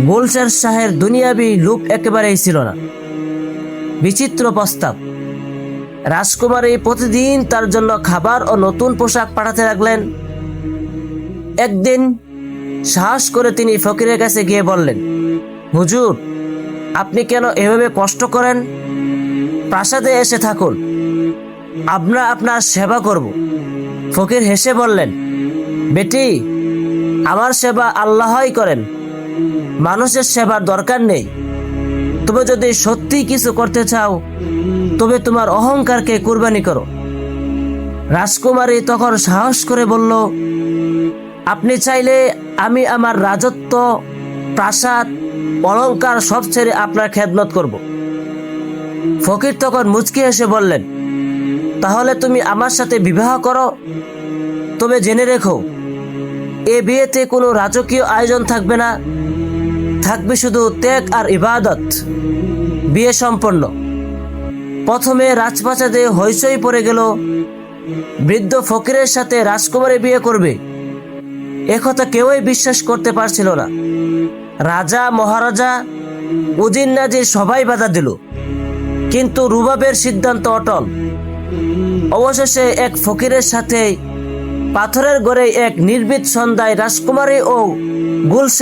গুলশান শাহের দুনিয়াবি লোক একেবারেই ছিল না। বিচিত্র প্রস্তাব। রাজকুমারী প্রতিদিন তার জন্য খাবার ও নতুন পোশাক পাঠাতে লাগলেন। একদিন সাহস করে তিনি ফকিরের কাছে গিয়ে বললেন, হুজুর, আপনি কেন এভাবে কষ্ট করেন? প্রাসাদে এসে থাকুন, আমরা আপনার সেবা করব। ফকির হেসে বললেন, বেটি, আমার সেবা আল্লাহই করেন, মানুষের সেবার দরকার নেই। তুমি যদি সত্যি কিছু করতে চাও তবে তোমার অহংকারকে কুরবানি করো। রাজকুমারী তখন সাহস করে বলল, আপনি চাইলে আমি আমার রাজত্ব, প্রাসাদ, অলংকার সব ছেড়ে আপনার খেদমত করব। ফকির তখন মুচকি হেসে বললেন, তাহলে তুমি আমার সাথে বিবাহ করো। তবে জেনে রেখো, এ বিয়েতে কোনো রাজকীয় আয়োজন থাকবে না, থাকবে শুধু ত্যাগ আর ইবাদত। বিয়ে সম্পন্ন। প্রথমে রাজপ্রাসাদে হইচই পড়ে গেল। বৃদ্ধ ফকিরের সাথে রাজকুমারী বিয়ে করবে, একথা কেউই বিশ্বাস করতে পারছিল না। রাজা, মহারাজা, উজির নাজির সবাই বাধা দিল, কিন্তু রুবাবের সিদ্ধান্ত অটল। অবশেষে এক ফকিরের সাথে পাথরের গড়ে এক নির্ভীক সন্ধ্যায় রাজকুমারী ও গুলশান